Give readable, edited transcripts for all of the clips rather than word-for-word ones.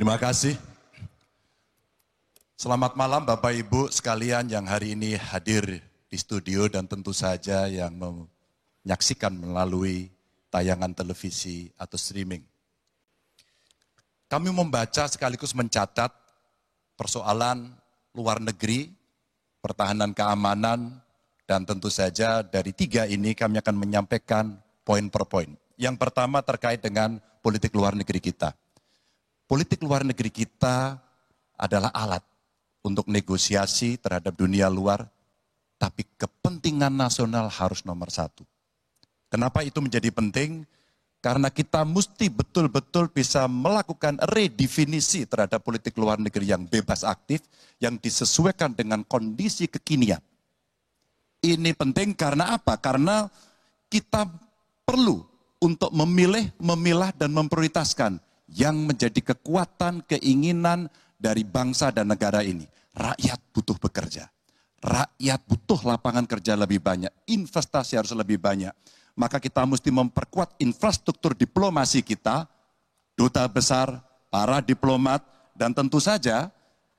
Terima kasih. Selamat malam Bapak Ibu sekalian yang hari ini hadir di studio dan tentu saja yang menyaksikan melalui tayangan televisi atau streaming. Kami membaca sekaligus mencatat persoalan luar negeri, pertahanan keamanan, dan tentu saja dari tiga ini kami akan menyampaikan poin per poin. Yang pertama terkait dengan politik luar negeri kita. Politik luar negeri kita adalah alat untuk negosiasi terhadap dunia luar, tapi kepentingan nasional harus nomor satu. Kenapa itu menjadi penting? Karena kita mesti betul-betul bisa melakukan redefinisi terhadap politik luar negeri yang bebas aktif, yang disesuaikan dengan kondisi kekinian. Ini penting karena apa? Karena kita perlu untuk memilih, memilah, dan memprioritaskan yang menjadi kekuatan, keinginan dari bangsa dan negara ini. Rakyat butuh bekerja. Rakyat butuh lapangan kerja lebih banyak. Investasi harus lebih banyak. Maka kita mesti memperkuat infrastruktur diplomasi kita, duta besar, para diplomat, dan tentu saja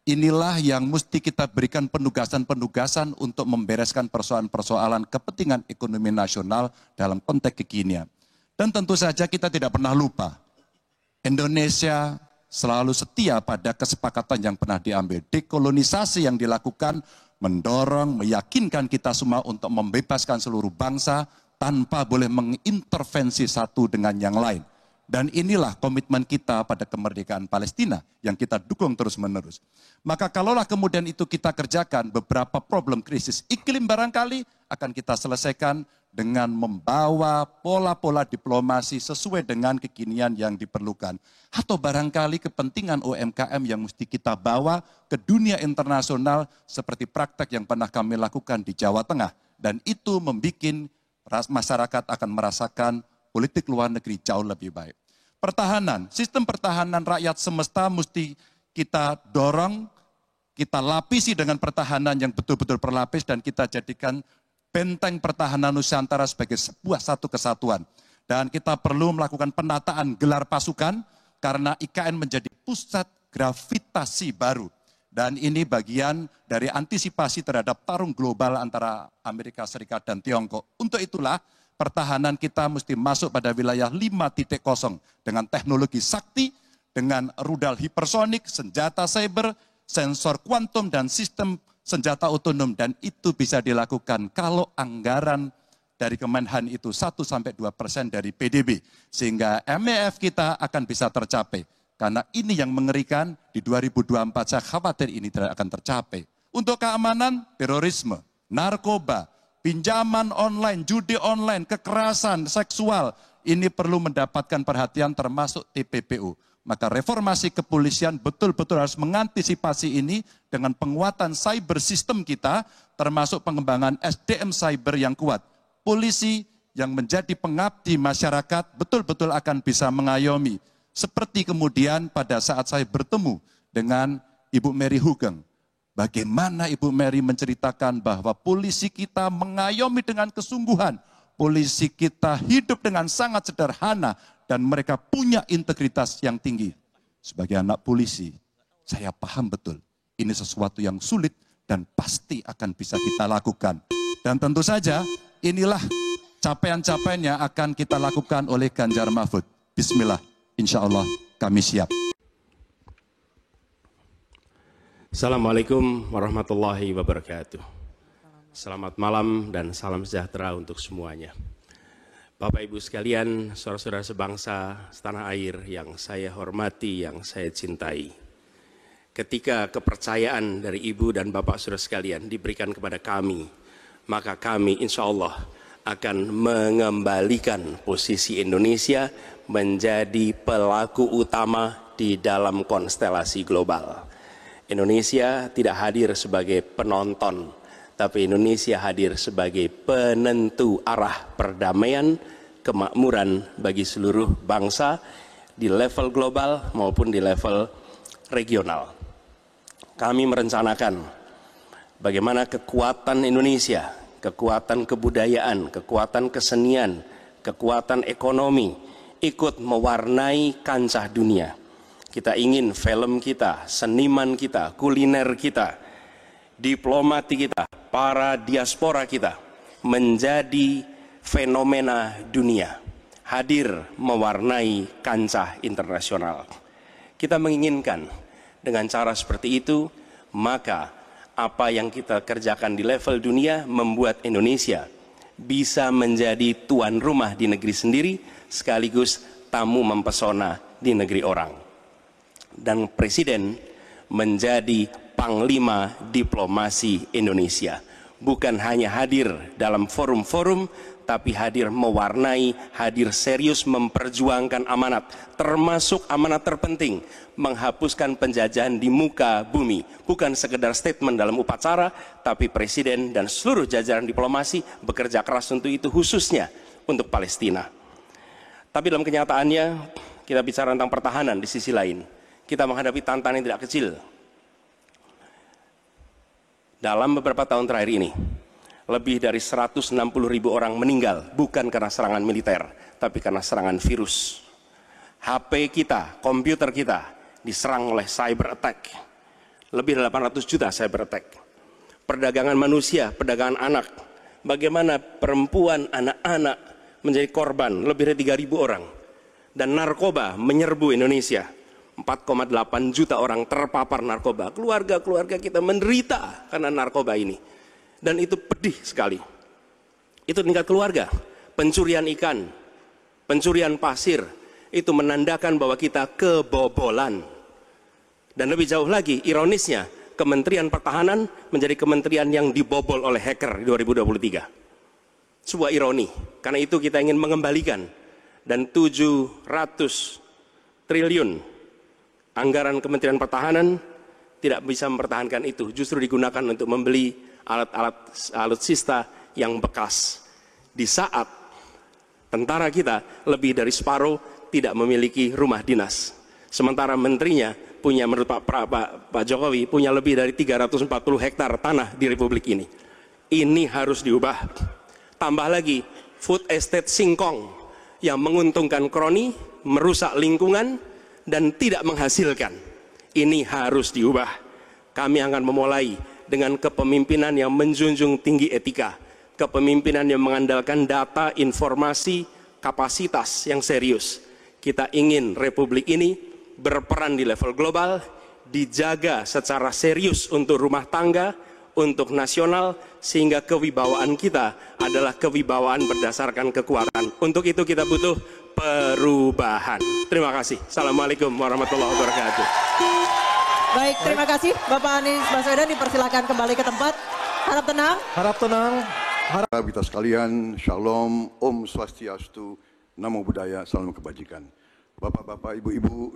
inilah yang mesti kita berikan penugasan-penugasan untuk membereskan persoalan-persoalan kepentingan ekonomi nasional dalam konteks kekinian. Dan tentu saja kita tidak pernah lupa, Indonesia selalu setia pada kesepakatan yang pernah diambil. Dekolonisasi yang dilakukan mendorong, meyakinkan kita semua untuk membebaskan seluruh bangsa tanpa boleh mengintervensi satu dengan yang lain. Dan inilah komitmen kita pada kemerdekaan Palestina yang kita dukung terus-menerus. Maka kalaulah kemudian itu kita kerjakan, beberapa problem krisis iklim barangkali akan kita selesaikan dengan membawa pola-pola diplomasi sesuai dengan kekinian yang diperlukan. Atau barangkali kepentingan UMKM yang mesti kita bawa ke dunia internasional seperti praktek yang pernah kami lakukan di Jawa Tengah. Dan itu membuat masyarakat akan merasakan politik luar negeri jauh lebih baik. Pertahanan, sistem pertahanan rakyat semesta mesti kita dorong, kita lapisi dengan pertahanan yang betul-betul berlapis dan kita jadikan benteng pertahanan Nusantara sebagai sebuah satu kesatuan. Dan kita perlu melakukan penataan gelar pasukan karena IKN menjadi pusat gravitasi baru. Dan ini bagian dari antisipasi terhadap tarung global antara Amerika Serikat dan Tiongkok. Untuk itulah pertahanan kita mesti masuk pada wilayah 5.0 dengan teknologi sakti, dengan rudal hipersonik, senjata cyber, sensor kuantum, dan sistem senjata otonom, dan itu bisa dilakukan kalau anggaran dari Kemenhan itu 1-2% dari PDB, sehingga MEF kita akan bisa tercapai. Karena ini yang mengerikan, di 2024 saya khawatir ini tidak akan tercapai. Untuk keamanan, terorisme, narkoba, pinjaman online, judi online, kekerasan seksual, ini perlu mendapatkan perhatian termasuk TPPU. Maka reformasi kepolisian betul-betul harus mengantisipasi ini dengan penguatan cyber system kita, termasuk pengembangan SDM cyber yang kuat. Polisi yang menjadi pengabdi masyarakat betul-betul akan bisa mengayomi. Seperti kemudian pada saat saya bertemu dengan Ibu Mary Hugeng. Bagaimana Ibu Mary menceritakan bahwa polisi kita mengayomi dengan kesungguhan. Polisi kita hidup dengan sangat sederhana dan mereka punya integritas yang tinggi. Sebagai anak polisi, saya paham betul ini sesuatu yang sulit dan pasti akan bisa kita lakukan. Dan tentu saja inilah capaian-capaian yang akan kita lakukan oleh Ganjar Mahfud. Bismillah, insya Allah kami siap. Assalamualaikum warahmatullahi wabarakatuh. Selamat malam dan salam sejahtera untuk semuanya. Bapak Ibu sekalian, saudara-saudara sebangsa, setanah air yang saya hormati, yang saya cintai. Ketika kepercayaan dari Ibu dan Bapak saudara sekalian diberikan kepada kami, maka kami insya Allah akan mengembalikan posisi Indonesia menjadi pelaku utama di dalam konstelasi global. Indonesia tidak hadir sebagai penonton, tapi Indonesia hadir sebagai penentu arah perdamaian, kemakmuran bagi seluruh bangsa di level global maupun di level regional. Kami merencanakan bagaimana kekuatan Indonesia, kekuatan kebudayaan, kekuatan kesenian, kekuatan ekonomi ikut mewarnai kancah dunia. Kita ingin film kita, seniman kita, kuliner kita, diplomati kita, para diaspora kita menjadi fenomena dunia, hadir mewarnai kancah internasional. Kita menginginkan dengan cara seperti itu, maka apa yang kita kerjakan di level dunia membuat Indonesia bisa menjadi tuan rumah di negeri sendiri, sekaligus tamu mempesona di negeri orang. Dan Presiden menjadi panglima diplomasi Indonesia. Bukan hanya hadir dalam forum-forum, tapi hadir mewarnai, hadir serius memperjuangkan amanat, termasuk amanat terpenting, menghapuskan penjajahan di muka bumi. Bukan sekedar statement dalam upacara, tapi Presiden dan seluruh jajaran diplomasi bekerja keras untuk itu, khususnya untuk Palestina. Tapi dalam kenyataannya, kita bicara tentang pertahanan di sisi lain. Kita menghadapi tantangan yang tidak kecil. Dalam beberapa tahun terakhir ini, lebih dari 160.000 orang meninggal, bukan karena serangan militer, tapi karena serangan virus. HP kita, komputer kita, diserang oleh cyber attack. Lebih dari 800 juta cyber attack. Perdagangan manusia, perdagangan anak. Bagaimana perempuan, anak-anak menjadi korban, lebih dari 3.000 orang. Dan narkoba menyerbu Indonesia. 4,8 juta orang terpapar narkoba. Keluarga-keluarga kita menderita karena narkoba ini. Dan itu pedih sekali. Itu tingkat keluarga. Pencurian ikan, pencurian pasir, itu menandakan bahwa kita kebobolan. Dan lebih jauh lagi, ironisnya, Kementerian Pertahanan menjadi kementerian yang dibobol oleh hacker di 2023. Sebuah ironi. Karena itu kita ingin mengembalikan. Dan 700 triliun anggaran Kementerian Pertahanan tidak bisa mempertahankan itu, justru digunakan untuk membeli alat-alat alutsista yang bekas. Di saat tentara kita lebih dari separuh tidak memiliki rumah dinas. Sementara menterinya punya, menurut Pak Jokowi, punya lebih dari 340 hektar tanah di Republik ini. Ini harus diubah. Tambah lagi, food estate singkong yang menguntungkan kroni, merusak lingkungan, dan tidak menghasilkan. Ini harus diubah. Kami akan memulai dengan kepemimpinan yang menjunjung tinggi etika, kepemimpinan yang mengandalkan data, informasi, kapasitas yang serius. Kita ingin Republik ini berperan di level global, dijaga secara serius untuk rumah tangga, untuk nasional, sehingga kewibawaan kita adalah kewibawaan berdasarkan kekuatan. Untuk itu kita butuh perubahan. Terima kasih. Assalamualaikum warahmatullahi wabarakatuh. Baik, terima kasih Bapak Anies Baswedan, dipersilakan kembali ke tempat. Harap tenang. Harap tenang. Kita sekalian, Shalom, Om Swastiastu, Namo Buddhaya, Salam Kebajikan. Bapak-bapak, ibu-ibu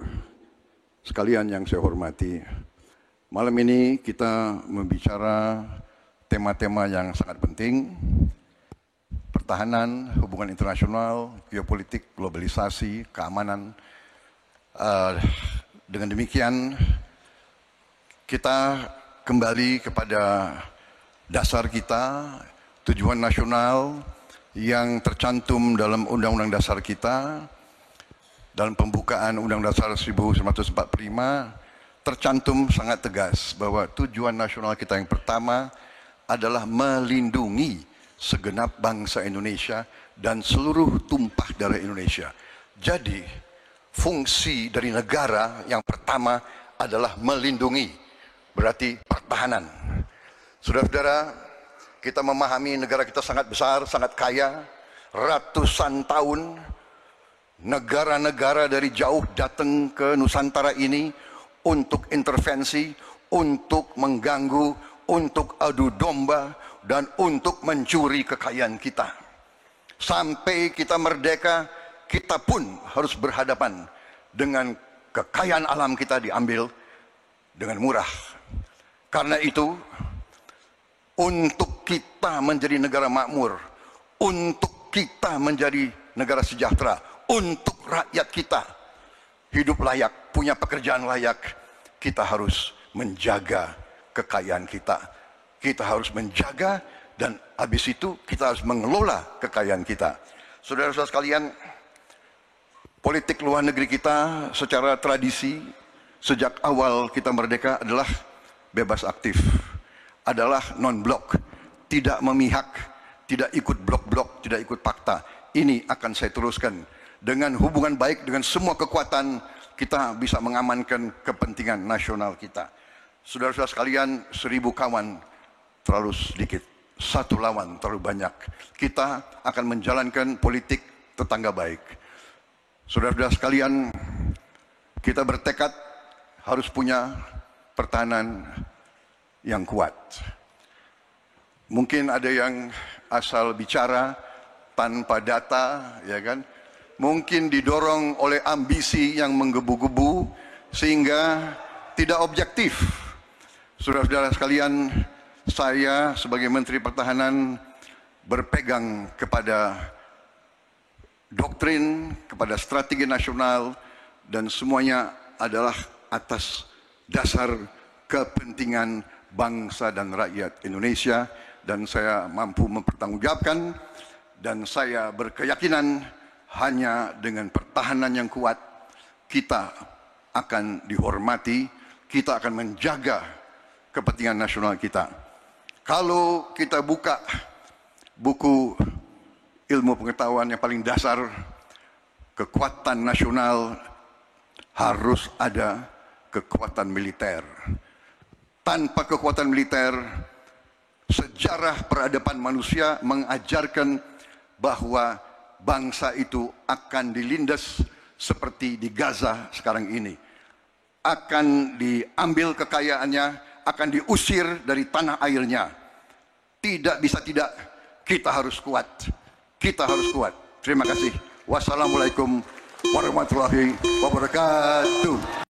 sekalian yang saya hormati, malam ini kita membicara tema-tema yang sangat penting. Pertahanan, hubungan internasional, geopolitik, globalisasi, keamanan. Dengan demikian, kita kembali kepada dasar kita, tujuan nasional yang tercantum dalam Undang-Undang Dasar kita, dalam pembukaan Undang-Undang Dasar 1945, tercantum sangat tegas bahwa tujuan nasional kita yang pertama adalah melindungi segenap bangsa Indonesia dan seluruh tumpah darah Indonesia. Jadi, fungsi dari negara yang pertama adalah melindungi, berarti pertahanan. Saudara-saudara, kita memahami negara kita sangat besar, sangat kaya, ratusan tahun negara-negara dari jauh datang ke Nusantara ini untuk intervensi, untuk mengganggu, untuk adu domba, dan untuk mencuri kekayaan kita. Sampai kita merdeka, kita pun harus berhadapan dengan kekayaan alam kita diambil dengan murah. Karena itu, untuk kita menjadi negara makmur, untuk kita menjadi negara sejahtera, untuk rakyat kita hidup layak, punya pekerjaan layak, kita harus menjaga kekayaan kita. Kita harus menjaga, dan habis itu kita harus mengelola kekayaan kita. Saudara-saudara sekalian, politik luar negeri kita secara tradisi sejak awal kita merdeka adalah bebas aktif, adalah non-blok, tidak memihak, tidak ikut blok-blok, tidak ikut fakta. Ini akan saya teruskan. Dengan hubungan baik dengan semua kekuatan, kita bisa mengamankan kepentingan nasional kita. Saudara-saudara sekalian, 1000 kawan terlalu sedikit, 1 lawan terlalu banyak. Kita akan menjalankan politik tetangga baik. Saudara-saudara sekalian, kita bertekad harus punya pertahanan yang kuat. Mungkin ada yang asal bicara tanpa data, ya kan? Mungkin didorong oleh ambisi yang menggebu-gebu sehingga tidak objektif. Saudara-saudara sekalian, saya sebagai Menteri Pertahanan berpegang kepada doktrin, kepada strategi nasional, dan semuanya adalah atas dasar kepentingan bangsa dan rakyat Indonesia, dan saya mampu mempertanggungjawabkan, dan saya berkeyakinan hanya dengan pertahanan yang kuat kita akan dihormati, kita akan menjaga kepentingan nasional kita. Kalau kita buka buku ilmu pengetahuan yang paling dasar, kekuatan nasional harus ada kekuatan militer. Tanpa kekuatan militer, sejarah peradaban manusia mengajarkan bahwa bangsa itu akan dilindas seperti di Gaza sekarang ini. Akan diambil kekayaannya, akan diusir dari tanah airnya. Tidak bisa tidak, kita harus kuat. Kita harus kuat. Terima kasih. Wassalamualaikum warahmatullahi wabarakatuh.